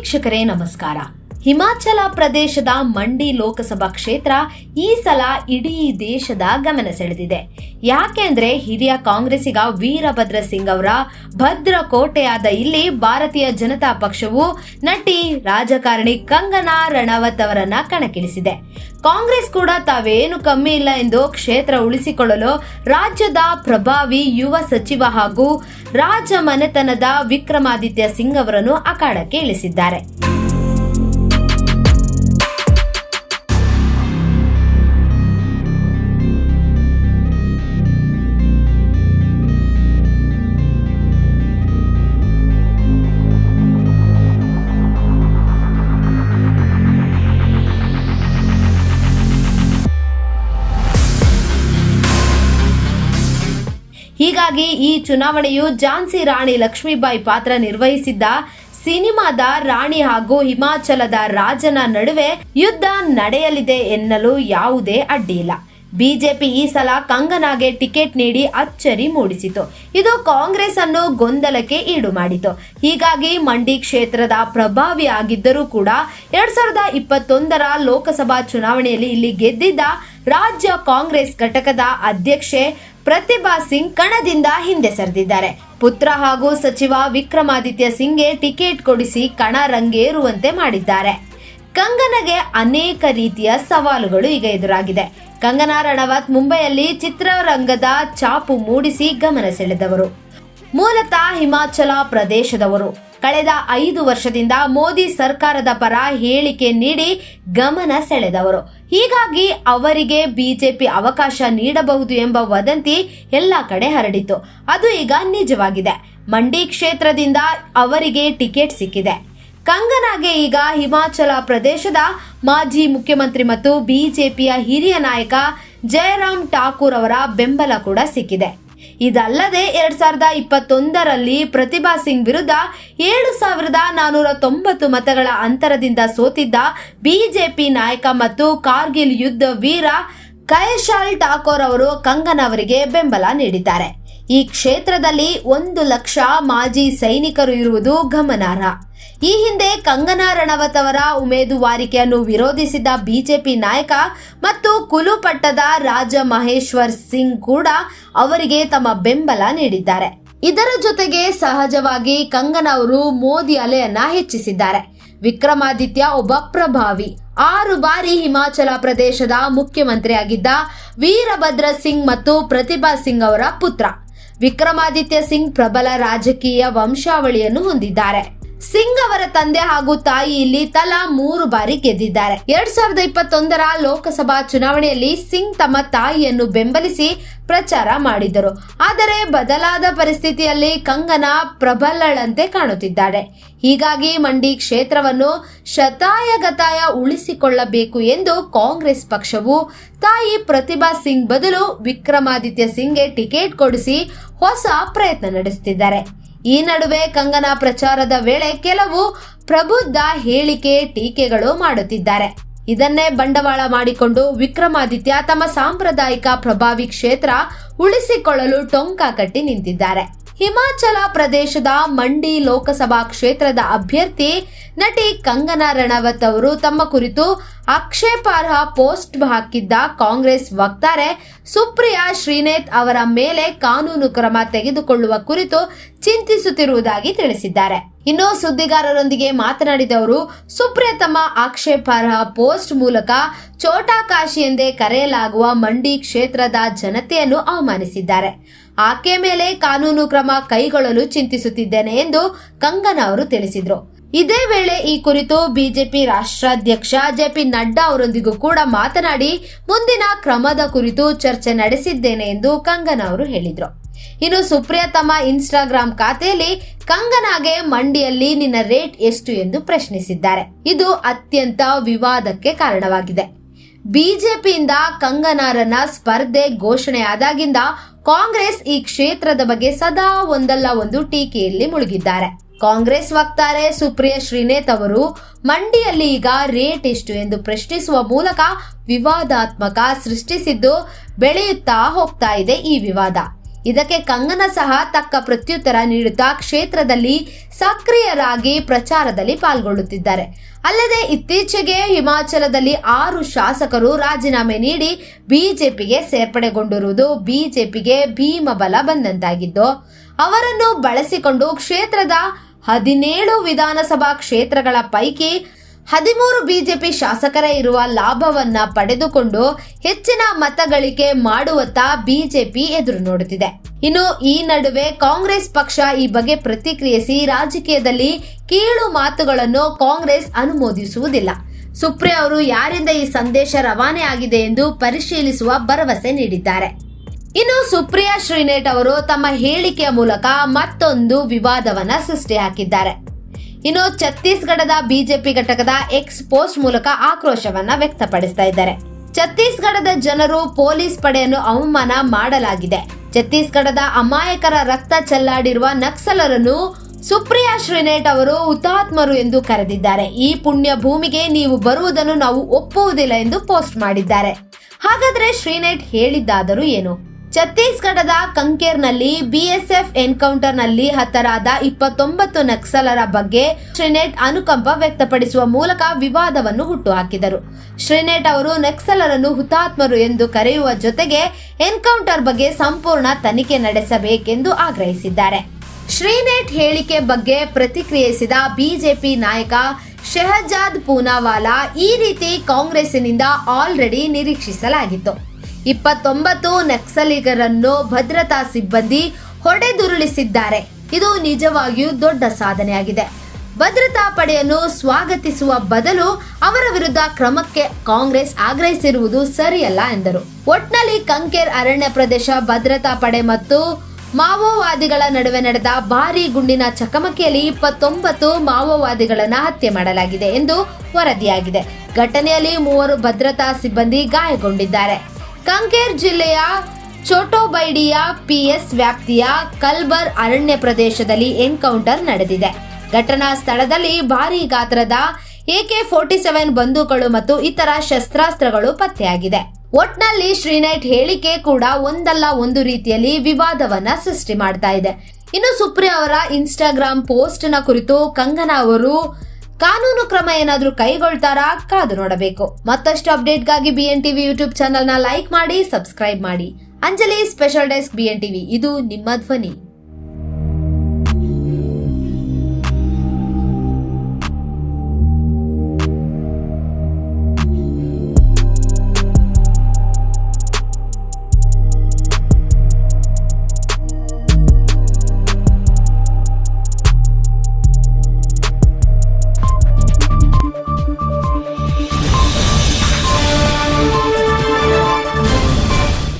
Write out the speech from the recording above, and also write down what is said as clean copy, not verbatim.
ವೀಕ್ಷಕರೇ ನಮಸ್ಕಾರ. ಹಿಮಾಚಲ ಪ್ರದೇಶದ ಮಂಡಿ ಲೋಕಸಭಾ ಕ್ಷೇತ್ರ ಈ ಸಲ ಇಡೀ ದೇಶದ ಗಮನ ಸೆಳೆದಿದೆ. ಯಾಕೆಂದ್ರೆ ಹಿರಿಯ ಕಾಂಗ್ರೆಸ್ಸಿಗ ವೀರಭದ್ರ ಸಿಂಗ್ ಅವರ ಭದ್ರ ಕೋಟೆಯಾದ ಇಲ್ಲಿ ಭಾರತೀಯ ಜನತಾ ಪಕ್ಷವು ನಟಿ ರಾಜಕಾರಣಿ ಕಂಗನಾ ರಣಾವತ್ ಅವರನ್ನ ಕಣಕ್ಕಿಳಿಸಿದೆ. ಕಾಂಗ್ರೆಸ್ ಕೂಡ ತಾವೇನು ಕಮ್ಮಿ ಇಲ್ಲ ಎಂದು ಕ್ಷೇತ್ರ ಉಳಿಸಿಕೊಳ್ಳಲು ರಾಜ್ಯದ ಪ್ರಭಾವಿ ಯುವ ಸಚಿವ ಹಾಗೂ ರಾಜ ಮನೆತನದ ವಿಕ್ರಮಾದಿತ್ಯ ಸಿಂಗ್ ಅವರನ್ನು ಅಖಾಡಕ್ಕೆ ಇಳಿಸಿದ್ದಾರೆ. ಹೀಗಾಗಿ ಈ ಚುನಾವಣೆಯು ಝಾನ್ಸಿ ರಾಣಿ ಲಕ್ಷ್ಮೀಬಾಯಿ ಪಾತ್ರ ನಿರ್ವಹಿಸಿದ್ದ ಸಿನಿಮಾದ ರಾಣಿ ಹಾಗೂ ಹಿಮಾಚಲದ ರಾಜನ ನಡುವೆ ಯುದ್ಧ ನಡೆಯಲಿದೆ ಎನ್ನಲು ಯಾವುದೇ ಅಡ್ಡಿಯಿಲ್ಲ. ಬಿಜೆಪಿ ಈ ಸಲ ಕಂಗನಾಗೆ ಟಿಕೆಟ್ ನೀಡಿ ಅಚ್ಚರಿ ಮೂಡಿಸಿತು. ಇದು ಕಾಂಗ್ರೆಸ್ ಅನ್ನು ಗೊಂದಲಕ್ಕೆ ಈಡು ಮಾಡಿತು. ಹೀಗಾಗಿ ಮಂಡಿ ಕ್ಷೇತ್ರದ ಪ್ರಭಾವಿ ಆಗಿದ್ದರೂ ಕೂಡ 2021ರ ಲೋಕಸಭಾ ಚುನಾವಣೆಯಲ್ಲಿ ಇಲ್ಲಿ ಗೆದ್ದಿದ್ದ ರಾಜ್ಯ ಕಾಂಗ್ರೆಸ್ ಘಟಕದ ಅಧ್ಯಕ್ಷೆ ಪ್ರತಿಭಾ ಸಿಂಗ್ ಕಣದಿಂದ ಹಿಂದೆ ಸರಿದಿದ್ದಾರೆ. ಪುತ್ರ ಹಾಗೂ ಸಚಿವ ವಿಕ್ರಮಾದಿತ್ಯ ಸಿಂಗ್ಗೆ ಟಿಕೆಟ್ ಕೊಡಿಸಿ ಕಣ ರಂಗೇರುವಂತೆ ಮಾಡಿದ್ದಾರೆ. ಕಂಗನಾಗೆ ಅನೇಕ ರೀತಿಯ ಸವಾಲುಗಳು ಈಗ ಎದುರಾಗಿದೆ. ಕಂಗನಾ ರಣಾವತ್ ಮುಂಬೈಯಲ್ಲಿ ಚಿತ್ರರಂಗದ ಛಾಪು ಮೂಡಿಸಿ ಗಮನ ಸೆಳೆದವರು. ಮೂಲತಃ ಹಿಮಾಚಲ ಪ್ರದೇಶದವರು. ಕಳೆದ 5 ವರ್ಷದಿಂದ ಮೋದಿ ಸರ್ಕಾರದ ಪರ ಹೇಳಿಕೆ ನೀಡಿ ಗಮನ ಸೆಳೆದವರು. ಹೀಗಾಗಿ ಅವರಿಗೆ ಬಿಜೆಪಿ ಅವಕಾಶ ನೀಡಬಹುದು ಎಂಬ ವದಂತಿ ಎಲ್ಲ ಕಡೆ ಹರಡಿತು. ಅದು ಈಗ ನಿಜವಾಗಿದೆ. ಮಂಡಿ ಕ್ಷೇತ್ರದಿಂದ ಅವರಿಗೆ ಟಿಕೆಟ್ ಸಿಕ್ಕಿದೆ. ಕಂಗನಾಗೆ ಈಗ ಹಿಮಾಚಲ ಪ್ರದೇಶದ ಮಾಜಿ ಮುಖ್ಯಮಂತ್ರಿ ಮತ್ತು ಬಿಜೆಪಿಯ ಹಿರಿಯ ನಾಯಕ ಜಯರಾಮ್ ಠಾಕೂರ್ ಅವರ ಬೆಂಬಲ ಕೂಡ ಸಿಕ್ಕಿದೆ. ಇದಲ್ಲದೆ 2021ರಲ್ಲಿ ಪ್ರತಿಭಾ ಸಿಂಗ್ ವಿರುದ್ಧ 7,490 ಮತಗಳ ಅಂತರದಿಂದ ಸೋತಿದ್ದ ಬಿಜೆಪಿ ನಾಯಕ ಮತ್ತು ಕಾರ್ಗಿಲ್ ಯುದ್ಧ ವೀರ ಕೈಶಾಲ್ ಠಾಕೂರ್ ಅವರು ಕಂಗನಾ ಅವರಿಗೆ ಬೆಂಬಲ ನೀಡಿದ್ದಾರೆ. ಈ ಕ್ಷೇತ್ರದಲ್ಲಿ 1 ಲಕ್ಷ ಮಾಜಿ ಸೈನಿಕರು ಇರುವುದು ಗಮನಾರ್ಹ. ಈ ಹಿಂದೆ ಕಂಗನಾ ರಣಾವತ್ ಅವರ ಉಮೇದುವಾರಿಕೆಯನ್ನು ವಿರೋಧಿಸಿದ ಬಿಜೆಪಿ ನಾಯಕ ಮತ್ತು ಕುಲು ಪಟ್ಟದ ರಾಜ ಮಹೇಶ್ವರ್ ಸಿಂಗ್ ಕೂಡ ಅವರಿಗೆ ತಮ್ಮ ಬೆಂಬಲ ನೀಡಿದ್ದಾರೆ. ಇದರ ಜೊತೆಗೆ ಸಹಜವಾಗಿ ಕಂಗನಾ ಅವರು ಮೋದಿ ಅಲೆಯನ್ನ ಹೆಚ್ಚಿಸಿದ್ದಾರೆ. ವಿಕ್ರಮಾದಿತ್ಯ ಒಬ್ಬ ಪ್ರಭಾವಿ 6 ಬಾರಿ ಹಿಮಾಚಲ ಪ್ರದೇಶದ ಮುಖ್ಯಮಂತ್ರಿಯಾಗಿದ್ದ ವೀರಭದ್ರ ಸಿಂಗ್ ಮತ್ತು ಪ್ರತಿಭಾ ಸಿಂಗ್ ಅವರ ಪುತ್ರ. ವಿಕ್ರಮಾದಿತ್ಯ ಸಿಂಗ್ ಪ್ರಬಲ ರಾಜಕೀಯ ವಂಶಾವಳಿಯನ್ನು ಹೊಂದಿದ್ದಾರೆ. ಸಿಂಗ್ ಅವರ ತಂದೆ ಹಾಗೂ ತಾಯಿ ಇಲ್ಲಿ ತಲಾ 3 ಬಾರಿ ಗೆದ್ದಿದ್ದಾರೆ. 2021ರ ಲೋಕಸಭಾ ಚುನಾವಣೆಯಲ್ಲಿ ಸಿಂಗ್ ತಮ್ಮ ತಾಯಿಯನ್ನು ಬೆಂಬಲಿಸಿ ಪ್ರಚಾರ ಮಾಡಿದರು. ಆದರೆ ಬದಲಾದ ಪರಿಸ್ಥಿತಿಯಲ್ಲಿ ಕಂಗನಾ ಪ್ರಬಲಳಂತೆ ಕಾಣುತ್ತಿದ್ದಾರೆ. ಹೀಗಾಗಿ ಮಂಡಿ ಕ್ಷೇತ್ರವನ್ನು ಶತಾಯಗತಾಯ ಉಳಿಸಿಕೊಳ್ಳಬೇಕು ಎಂದು ಕಾಂಗ್ರೆಸ್ ಪಕ್ಷವು ತಾಯಿ ಪ್ರತಿಭಾ ಸಿಂಗ್ ಬದಲು ವಿಕ್ರಮಾದಿತ್ಯ ಸಿಂಗ್ಗೆ ಟಿಕೆಟ್ ಕೊಡಿಸಿ ಹೊಸ ಪ್ರಯತ್ನ ನಡೆಸುತ್ತಿದ್ದಾರೆ. ಈ ನಡುವೆ ಕಂಗನಾ ಪ್ರಚಾರದ ವೇಳೆ ಕೆಲವು ಪ್ರಬುದ್ಧ ಹೇಳಿಕೆ ಟೀಕೆಗಳು ಮಾಡುತ್ತಿದ್ದಾರೆ. ಇದನ್ನೇ ಬಂಡವಾಳ ಮಾಡಿಕೊಂಡು ವಿಕ್ರಮಾದಿತ್ಯ ತಮ್ಮ ಸಾಂಪ್ರದಾಯಿಕ ಪ್ರಭಾವಿ ಕ್ಷೇತ್ರ ಉಳಿಸಿಕೊಳ್ಳಲು ಟೊಂಕ ಕಟ್ಟಿ ನಿಂತಿದ್ದಾರೆ. ಹಿಮಾಚಲ ಪ್ರದೇಶದ ಮಂಡಿ ಲೋಕಸಭಾ ಕ್ಷೇತ್ರದ ಅಭ್ಯರ್ಥಿ ನಟಿ ಕಂಗನಾ ರಣಾವತ್ ಅವರು ತಮ್ಮ ಕುರಿತು ಆಕ್ಷೇಪಾರ್ಹ ಪೋಸ್ಟ್ ಹಾಕಿದ್ದ ಕಾಂಗ್ರೆಸ್ ವಕ್ತಾರೆ ಸುಪ್ರಿಯಾ ಶ್ರೀನೇತ್ ಅವರ ಮೇಲೆ ಕಾನೂನು ಕ್ರಮ ತೆಗೆದುಕೊಳ್ಳುವ ಕುರಿತು ಚಿಂತಿಸುತ್ತಿರುವುದಾಗಿ ತಿಳಿಸಿದ್ದಾರೆ. ಇನ್ನು ಸುದ್ದಿಗಾರರೊಂದಿಗೆ ಮಾತನಾಡಿದವರು, ಸುಪ್ರಿಯಾ ತಮ್ಮ ಆಕ್ಷೇಪಾರ್ಹ ಪೋಸ್ಟ್ ಮೂಲಕ ಛೋಟಾ ಕಾಶಿ ಎಂದೇ ಕರೆಯಲಾಗುವ ಮಂಡಿ ಕ್ಷೇತ್ರದ ಜನತೆಯನ್ನು ಅವಮಾನಿಸಿದ್ದಾರೆ. ಆಕೆ ಮೇಲೆ ಕಾನೂನು ಕ್ರಮ ಕೈಗೊಳ್ಳಲು ಚಿಂತಿಸುತ್ತಿದ್ದೇನೆ ಎಂದು ಕಂಗನಾ ಅವರು ತಿಳಿಸಿದರು. ಇದೇ ವೇಳೆ ಈ ಕುರಿತು ಬಿಜೆಪಿ ರಾಷ್ಟ್ರಾಧ್ಯಕ್ಷ ಜೆಪಿ ನಡ್ಡಾ ಅವರೊಂದಿಗೂ ಕೂಡ ಮಾತನಾಡಿ ಮುಂದಿನ ಕ್ರಮದ ಕುರಿತು ಚರ್ಚೆ ನಡೆಸಿದ್ದೇನೆ ಎಂದು ಕಂಗನಾ ಅವರು ಹೇಳಿದರು. ಇನ್ನು ಸುಪ್ರಿಯಾ ತಮ್ಮ ಇನ್ಸ್ಟಾಗ್ರಾಂ ಖಾತೆಯಲ್ಲಿ ಕಂಗನಾಗೆ ಮಂಡಿಯಲ್ಲಿ ನಿನ್ನ ರೇಟ್ ಎಷ್ಟು ಎಂದು ಪ್ರಶ್ನಿಸಿದ್ದಾರೆ. ಇದು ಅತ್ಯಂತ ವಿವಾದಕ್ಕೆ ಕಾರಣವಾಗಿದೆ. ಬಿಜೆಪಿಯಿಂದ ಕಂಗನಾರನ್ನ ಸ್ಪರ್ಧೆ ಘೋಷಣೆಯಾದಾಗಿಂದ ಕಾಂಗ್ರೆಸ್ ಈ ಕ್ಷೇತ್ರದ ಬಗ್ಗೆ ಸದಾ ಒಂದಲ್ಲ ಒಂದು ಟೀಕೆಯಲ್ಲಿ ಮುಳುಗಿದ್ದಾರೆ. ಕಾಂಗ್ರೆಸ್ ವಕ್ತಾರೆ ಸುಪ್ರಿಯಾ ಶ್ರೀನೇತ್ ಅವರು ಮಂಡಿಯಲ್ಲಿ ಈಗ ರೇಟ್ ಎಷ್ಟು ಎಂದು ಪ್ರಶ್ನಿಸುವ ಮೂಲಕ ವಿವಾದಾತ್ಮಕ ಸೃಷ್ಟಿಸಿದ್ದು ಬೆಳೆಯುತ್ತಾ ಹೋಗ್ತಾ ಇದೆ ಈ ವಿವಾದ. ಇದಕ್ಕೆ ಕಂಗನಾ ಸಹ ತಕ್ಕ ಪ್ರತ್ಯುತ್ತರ ನೀಡುತ್ತಾ ಕ್ಷೇತ್ರದಲ್ಲಿ ಸಕ್ರಿಯರಾಗಿ ಪ್ರಚಾರದಲ್ಲಿ ಪಾಲ್ಗೊಳ್ಳುತ್ತಿದ್ದಾರೆ. ಅಲ್ಲದೆ ಇತ್ತೀಚೆಗೆ ಹಿಮಾಚಲದಲ್ಲಿ 6 ಶಾಸಕರು ರಾಜೀನಾಮೆ ನೀಡಿ ಬಿಜೆಪಿಗೆ ಸೇರ್ಪಡೆಗೊಂಡಿರುವುದು ಬಿಜೆಪಿಗೆ ಭೀಮಬಲ ಬಂದಂತಾಗಿದ್ದು, ಅವರನ್ನು ಬಳಸಿಕೊಂಡು ಕ್ಷೇತ್ರದ 17 ವಿಧಾನಸಭಾ ಕ್ಷೇತ್ರಗಳ ಪೈಕಿ 13 ಬಿಜೆಪಿ ಶಾಸಕರೇ ಇರುವ ಲಾಭವನ್ನ ಪಡೆದುಕೊಂಡು ಹೆಚ್ಚಿನ ಮತಗಳಿಕೆ ಮಾಡುವತ್ತ ಬಿಜೆಪಿ ಎದುರು ನೋಡುತ್ತಿದೆ. ಇನ್ನು ಈ ನಡುವೆ ಕಾಂಗ್ರೆಸ್ ಪಕ್ಷ ಈ ಬಗ್ಗೆ ಪ್ರತಿಕ್ರಿಯಿಸಿ ರಾಜಕೀಯದಲ್ಲಿ ಕೀಳು ಮಾತುಗಳನ್ನು ಕಾಂಗ್ರೆಸ್ ಅನುಮೋದಿಸುವುದಿಲ್ಲ. ಸುಪ್ರಿಯಾ ಅವರು ಯಾರಿಂದ ಈ ಸಂದೇಶ ರವಾನೆ ಆಗಿದೆ ಎಂದು ಪರಿಶೀಲಿಸುವ ಭರವಸೆ ನೀಡಿದ್ದಾರೆ. ಇನ್ನು ಸುಪ್ರಿಯಾ ಶ್ರೀನೇಟ್ ಅವರು ತಮ್ಮ ಹೇಳಿಕೆಯ ಮೂಲಕ ಮತ್ತೊಂದು ವಿವಾದವನ್ನ ಸೃಷ್ಟಿ ಹಾಕಿದ್ದಾರೆ. ಇನ್ನು ಛತ್ತೀಸ್ಗಢದ ಬಿಜೆಪಿ ಘಟಕದ ಎಕ್ಸ್ ಪೋಸ್ಟ್ ಮೂಲಕ ಆಕ್ರೋಶವನ್ನ ವ್ಯಕ್ತಪಡಿಸ್ತಾ ಇದ್ದಾರೆ. ಛತ್ತೀಸ್ಗಢದ ಜನರು ಪೊಲೀಸ್ ಪಡೆಯನ್ನು ಅವಮಾನ ಮಾಡಲಾಗಿದೆ. ಛತ್ತೀಸ್ಗಢದ ಅಮಾಯಕರ ರಕ್ತ ಚೆಲ್ಲಾಡಿರುವ ನಕ್ಸಲರನ್ನು ಸುಪ್ರಿಯಾ ಶ್ರೀನೇಟ್ ಅವರು ಹುತಾತ್ಮರು ಎಂದು ಕರೆದಿದ್ದಾರೆ. ಈ ಪುಣ್ಯ ಭೂಮಿಗೆ ನೀವು ಬರುವುದನ್ನು ನಾವು ಒಪ್ಪುವುದಿಲ್ಲ ಎಂದು ಪೋಸ್ಟ್ ಮಾಡಿದ್ದಾರೆ. ಹಾಗಾದ್ರೆ ಶ್ರೀನೇಟ್ ಹೇಳಿದ್ದಾದರೂ ಏನು? ಛತ್ತೀಸ್ಗಢದ ಕಂಕೇರ್ನಲ್ಲಿ ಬಿಎಸ್ಎಫ್ ಎನ್ಕೌಂಟರ್ ನಲ್ಲಿ ಹತರಾದ 29 ನಕ್ಸಲರ ಬಗ್ಗೆ ಶ್ರೀನೇಟ್ ಅನುಕಂಪ ವ್ಯಕ್ತಪಡಿಸುವ ಮೂಲಕ ವಿವಾದವನ್ನು ಹುಟ್ಟುಹಾಕಿದರು. ಶ್ರೀನೇಟ್ ಅವರು ನಕ್ಸಲರನ್ನು ಹುತಾತ್ಮರು ಎಂದು ಕರೆಯುವ ಜೊತೆಗೆ ಎನ್ಕೌಂಟರ್ ಬಗ್ಗೆ ಸಂಪೂರ್ಣ ತನಿಖೆ ನಡೆಸಬೇಕೆಂದು ಆಗ್ರಹಿಸಿದ್ದಾರೆ. ಶ್ರೀನೇಟ್ ಹೇಳಿಕೆ ಬಗ್ಗೆ ಪ್ರತಿಕ್ರಿಯಿಸಿದ ಬಿಜೆಪಿ ನಾಯಕ ಶೆಹಜಾದ್ ಪೂನಾವಾಲಾ, ಈ ರೀತಿ ಕಾಂಗ್ರೆಸ್ಸಿನಿಂದ ಆಲ್ರೆಡಿ ನಿರೀಕ್ಷಿಸಲಾಗಿತ್ತು. 29 ನಕ್ಸಲಿಗರನ್ನು ಭದ್ರತಾ ಸಿಬ್ಬಂದಿ ಹೊಡೆದುರುಳಿಸಿದ್ದಾರೆ. ಇದು ನಿಜವಾಗಿಯೂ ದೊಡ್ಡ ಸಾಧನೆಯಾಗಿದೆ. ಭದ್ರತಾ ಪಡೆಯನ್ನು ಸ್ವಾಗತಿಸುವ ಬದಲು ಅವರ ವಿರುದ್ಧ ಕ್ರಮಕ್ಕೆ ಕಾಂಗ್ರೆಸ್ ಆಗ್ರಹಿಸಿರುವುದು ಸರಿಯಲ್ಲ ಎಂದರು. ಒಟ್ನಲ್ಲಿ ಕಂಕೇರ್ ಅರಣ್ಯ ಪ್ರದೇಶ ಭದ್ರತಾ ಪಡೆ ಮತ್ತು ಮಾವೋವಾದಿಗಳ ನಡುವೆ ನಡೆದ ಭಾರೀ ಗುಂಡಿನ ಚಕಮಕಿಯಲ್ಲಿ 29 ಮಾವೋವಾದಿಗಳನ್ನ ಹತ್ಯೆ ಮಾಡಲಾಗಿದೆ ಎಂದು ವರದಿಯಾಗಿದೆ. ಘಟನೆಯಲ್ಲಿ 3 ಭದ್ರತಾ ಸಿಬ್ಬಂದಿ ಗಾಯಗೊಂಡಿದ್ದಾರೆ. ಕಂಕೇರ್ ಜಿಲ್ಲೆಯ ಚೋಟೋಬೈಡಿಯಾ ಪಿಎಸ್ ವ್ಯಾಪ್ತಿಯ ಕಲ್ಬರ್ ಅರಣ್ಯ ಪ್ರದೇಶದಲ್ಲಿ ಎನ್ಕೌಂಟರ್ ನಡೆದಿದೆ. ಘಟನಾ ಸ್ಥಳದಲ್ಲಿ ಭಾರೀ ಗಾತ್ರದ AK-47 ಬಂದೂಕುಗಳು ಮತ್ತು ಇತರ ಶಸ್ತ್ರಾಸ್ತ್ರಗಳು ಪತ್ತೆಯಾಗಿದೆ. ಒಟ್ನಲ್ಲಿ ಶ್ರೀನೇಟ್ ಹೇಳಿಕೆ ಕೂಡ ಒಂದಲ್ಲ ಒಂದು ರೀತಿಯಲ್ಲಿ ವಿವಾದವನ್ನ ಸೃಷ್ಟಿ ಮಾಡ್ತಾ ಇದೆ. ಇನ್ನು ಸುಪ್ರಿಯಾ ಅವರ ಇನ್ಸ್ಟಾಗ್ರಾಮ್ ಪೋಸ್ಟ್ ನ ಕುರಿತು ಕಂಗನಾ ಅವರು ಕಾನೂನು ಕ್ರಮ ಏನಾದ್ರೂ ಕೈಗೊಳ್ತಾರಾ? ಕಾದು ನೋಡಬೇಕು. ಮತ್ತಷ್ಟು ಅಪ್ಡೇಟ್ಗಾಗಿ BN TV ಯೂಟ್ಯೂಬ್ ಚಾನೆಲ್ ನ ಲೈಕ್ ಮಾಡಿ, ಸಬ್ಸ್ಕ್ರೈಬ್ ಮಾಡಿ. Anjali special desk BN TV, ಇದು ನಿಮ್ಮ ಧ್ವನಿ.